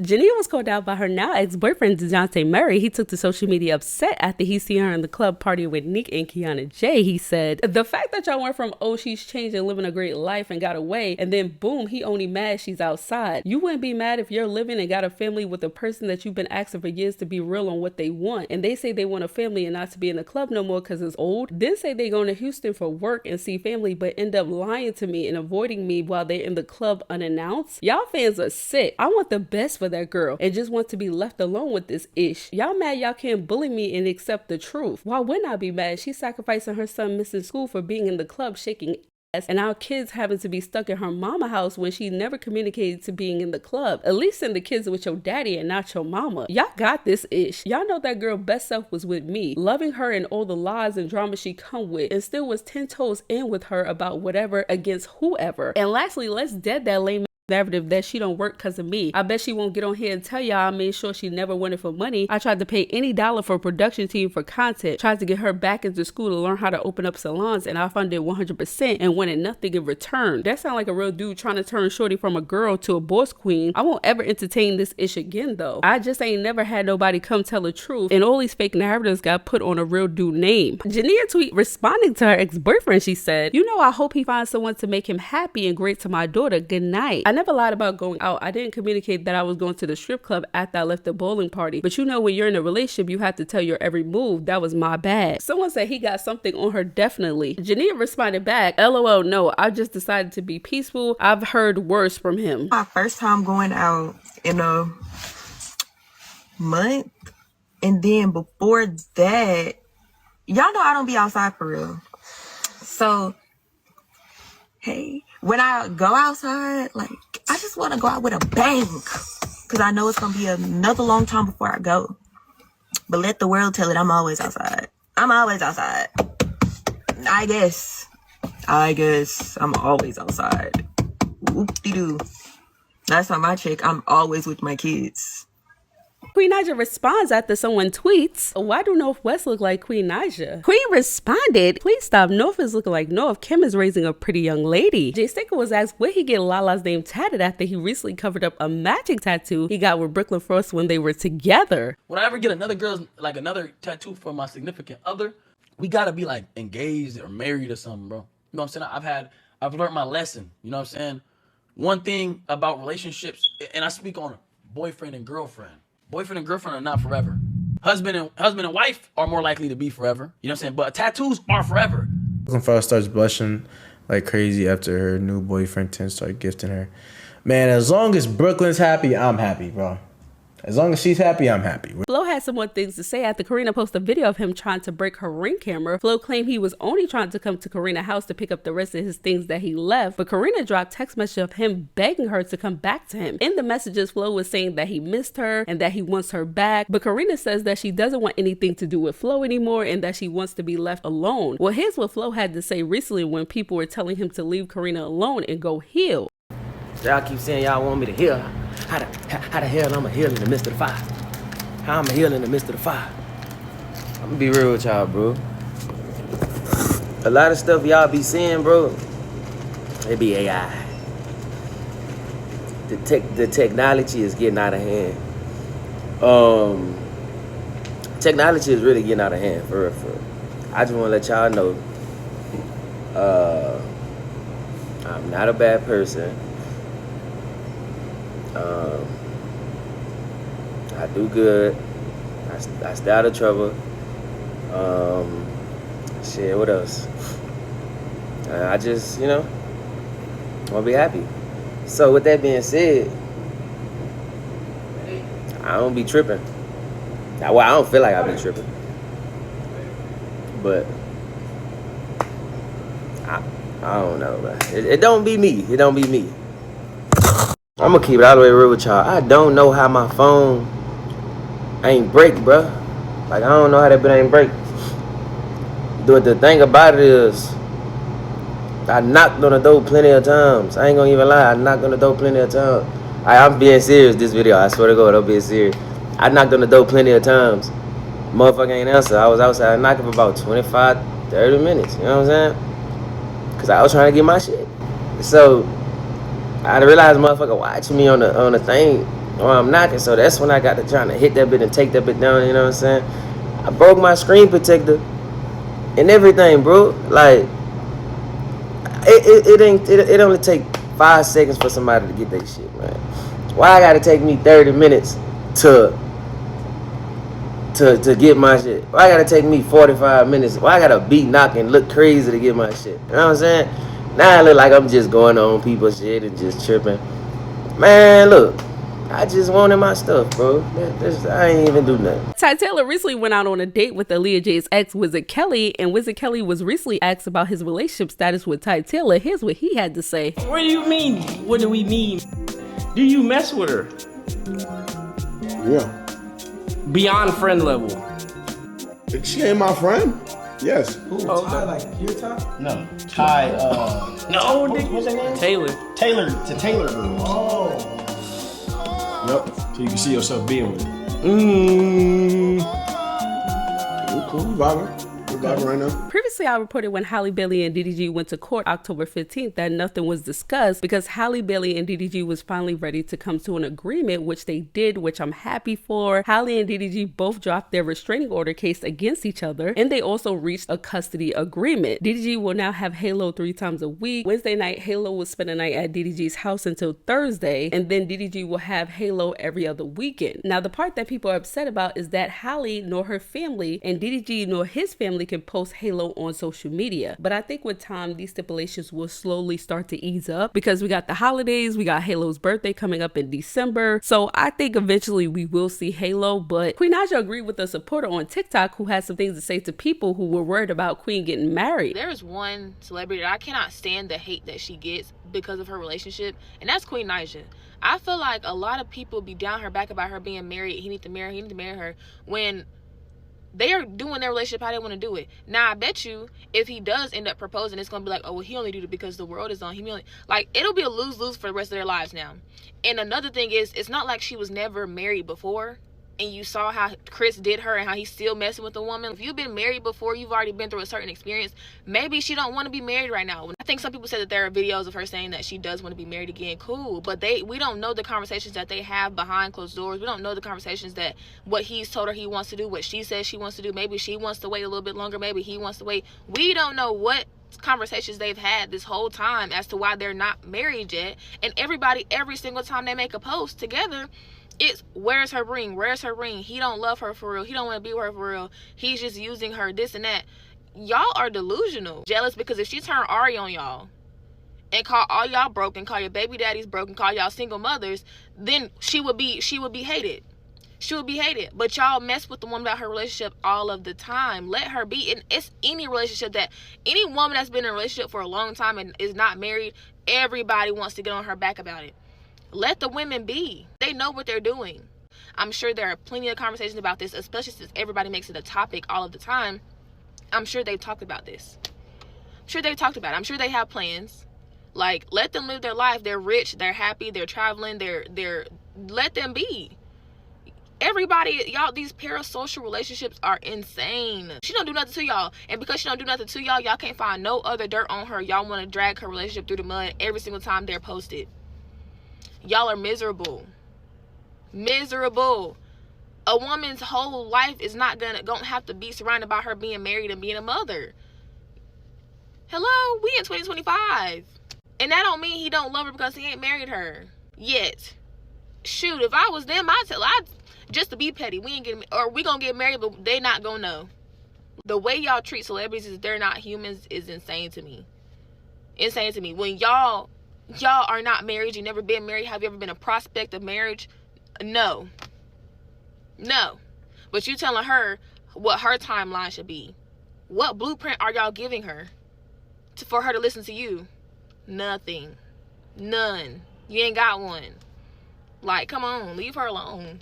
Jania was called out by her now ex-boyfriend Dejounte. He took to social media upset after he seen her in the club partying with Nick and Kiana J. He said, "The fact that y'all went from, oh, she's changed and living a great life and got away, and then boom, he only mad she's outside. You wouldn't be mad if you're living and got a family with a person that you've been asking for years to be real on what they want, and they say they want a family and not to be in the club no more because it's old. Then say they going to Houston for work and see family, but end up lying to me and avoiding me while they're in the club unannounced. Y'all fans are sick. I want the best for that girl and just want to be left alone with this ish. Y'all mad y'all can't bully me and accept the truth. Why wouldn't I be mad? She's sacrificing her son missing school for being in the club shaking ass, and our kids having to be stuck in her mama house when she never communicated to being in the club. At least send the kids with your daddy and not your mama. Y'all got this ish. Y'all know that girl best self was with me, loving her and all the lies and drama she come with, and still was 10 toes in with her about whatever against whoever. And lastly, let's dead that lame narrative that she don't work because of me. I bet she won't get on here and tell y'all I made sure she never wanted for money. I tried to pay any dollar for a production team for content, tried to get her back into school to learn how to open up salons, and I funded 100% and wanted nothing in return. That sound like a real dude trying to turn shorty from a girl to a boss queen. I won't ever entertain this ish again though. I just ain't never had nobody come tell the truth, and all these fake narratives got put on a real dude name." Jania tweet responding to her ex-boyfriend, she said, "You know, I hope he finds someone to make him happy and great to my daughter. Good night. I never lied about going out. I didn't communicate that I was going to the strip club after I left the bowling party. But you know, when you're in a relationship, you have to tell your every move. That was my bad." Someone said he got something on her definitely. Jania responded back, "LOL, no, I just decided to be peaceful. I've heard worse from him." My first time going out in a month. And then before that, y'all know I don't be outside for real. So, hey, when I go outside, like, I just want to go out with a bang. Because I know it's going to be another long time before I go. But let the world tell it, I'm always outside. I'm always outside. I guess I'm always outside. Whoop-de-doo. That's not my chick. I'm always with my kids. Queen Naija responds after someone tweets, "Why do North West look like Queen Naija?" Queen responded, "Please stop. North is looking like North. Kim is raising a pretty young lady." Cinco was asked where he get Lala's name tatted after he recently covered up a matching tattoo he got with Brooklyn Frost when they were together. When I ever get another girl's, like another tattoo for my significant other, we gotta be like engaged or married or something, bro. You know what I'm saying? I've learned my lesson. You know what I'm saying? One thing about relationships, and I speak on boyfriend and girlfriend. Boyfriend and girlfriend are not forever. Husband and wife are more likely to be forever. You know what I'm saying? But tattoos are forever. Brooklyn Frost starts blushing like crazy after her new boyfriend Tim started gifting her. Man, as long as Brooklyn's happy, I'm happy, bro. As long as she's happy, I'm happy. Flo had some more things to say after Karina posted a video of him trying to break her Ring camera. Flo claimed he was only trying to come to Karina's house to pick up the rest of his things that he left, but Karina dropped text message of him begging her to come back to him. In the messages, Flo was saying that he missed her and that he wants her back, but Karina says that she doesn't want anything to do with Flo anymore and that she wants to be left alone. Well, here's what Flo had to say recently when people were telling him to leave Karina alone and go heal. Y'all keep saying y'all want me to heal. How the hell I'm a heal in the midst of the fire? How I'm a heal in the midst of the fire? I'm gonna be real with y'all, bro. A lot of stuff y'all be saying, bro, it be AI. The technology is getting out of hand. Technology is really getting out of hand, for real, for real. I just wanna let y'all know, I'm not a bad person. I do good. I stay out of trouble. Shit, what else? I just, you know, want to be happy. So with that being said, I don't be tripping. Well, I don't feel like I be tripping. But I don't know, man. It don't be me. It don't be me. I'm gonna keep it all the way real with y'all. I don't know how my phone ain't break, bro. Like, I don't know how that bit ain't break. The thing about it is, I knocked on the door plenty of times. I ain't gonna even lie. I knocked on the door plenty of times. I'm being serious this video. I swear to God, I'm being serious. I knocked on the door plenty of times. Motherfucker ain't answer. I was outside knocking for about 25, 30 minutes. You know what I'm saying? Because I was trying to get my shit. So I realized motherfucker watching me on the thing, or I'm knocking. So that's when I got to trying to hit that bit and take that bit down, you know what I'm saying? I broke my screen protector and everything, bro. Like, it only take 5 seconds for somebody to get that shit, man. Why I gotta take me 30 minutes to get my shit? Why I gotta take me 45 minutes? Why I gotta beat knock and look crazy to get my shit? You know what I'm saying? Now I look like I'm just going on people's shit and just tripping. Man, look, I just wanted my stuff, bro. I ain't even do nothing. Ty Taylor recently went out on a date with Aaliyah J's ex, Wizard Kelly, and Wizard Kelly was recently asked about his relationship status with Ty Taylor. Here's what he had to say. What do you mean? What do we mean? Do you mess with her? Yeah. Beyond friend level? She ain't my friend. Yes. Oh, Ty, like your Ty? No, Ty. No, what's her name? Taylor. Taylor to Taylor girl. Oh. Yep. So you can see yourself being with her. Cool. We're vibing right now. Previously, I reported when Halle Bailey and DDG went to court October 15th that nothing was discussed because Halle Bailey and DDG was finally ready to come to an agreement, which they did, which I'm happy for. Halle and DDG both dropped their restraining order case against each other, and they also reached a custody agreement. DDG will now have Halo 3 times a week. Wednesday night, Halo will spend a night at DDG's house until Thursday, and then DDG will have Halo every other weekend. Now, the part that people are upset about is that Halle nor her family and DDG nor his family can post Halo on social media. But I think with time, these stipulations will slowly start to ease up because we got the holidays, we got Halo's birthday coming up in December. So I think eventually we will see Halo, but Queen Naija agreed with a supporter on TikTok who had some things to say to people who were worried about Queen getting married. There is one celebrity that I cannot stand the hate that she gets because of her relationship, and that's Queen Naija. I feel like a lot of people be down her back about her being married. He need to marry her when they are doing their relationship how they want to do it. Now, I bet you if he does end up proposing, it's going to be like, oh, well, he only did it because the world is on him. Like, it'll be a lose-lose for the rest of their lives now. And another thing is, it's not like she was never married before. And you saw how Chris did her and how he's still messing with the woman. If you've been married before, you've already been through a certain experience. Maybe she don't want to be married right now. I think some people said that there are videos of her saying that she does want to be married again. Cool. But we don't know the conversations that they have behind closed doors. We don't know the conversations that what he's told her he wants to do, what she says she wants to do. Maybe she wants to wait a little bit longer. Maybe he wants to wait. We don't know what conversations they've had this whole time as to why they're not married yet. And everybody, every single time they make a post together, it's where's her ring? Where's her ring? He don't love her for real. He don't want to be with her for real. He's just using her, this and that. Y'all are delusional. Jealous because if she turned Ari on y'all and call all y'all broken, call your baby daddies broken, call y'all single mothers, then she would be hated. She would be hated. But y'all mess with the woman about her relationship all of the time. Let her be. And it's any relationship that any woman that's been in a relationship for a long time and is not married, everybody wants to get on her back about it. Let the women be. They know what they're doing. I'm sure there are plenty of conversations about this, especially since everybody makes it a topic all of the time. I'm sure they've talked about this. I'm sure they've talked about it. I'm sure they have plans. Like, let them live their life. They're rich. They're happy. They're traveling. They're let them be. Everybody, y'all, these parasocial relationships are insane. She don't do nothing to y'all. And because she don't do nothing to y'all, y'all can't find no other dirt on her. Y'all want to drag her relationship through the mud every single time they're posted. Y'all are miserable. Miserable. A woman's whole life is not gonna have to be surrounded by her being married and being a mother. Hello, we in 2025. And that don't mean he don't love her because he ain't married her yet. Shoot, if I was them, I'd just to be petty, we gonna get married, but they not gonna know. The way y'all treat celebrities is they're not humans is insane to me. Insane to me. When y'all are not married, you've never been married, have you ever been a prospect of marriage? No. But you telling her what her timeline should be. What blueprint are y'all giving her for her to listen to you? Nothing. None. You ain't got one. Like, come on, leave her alone.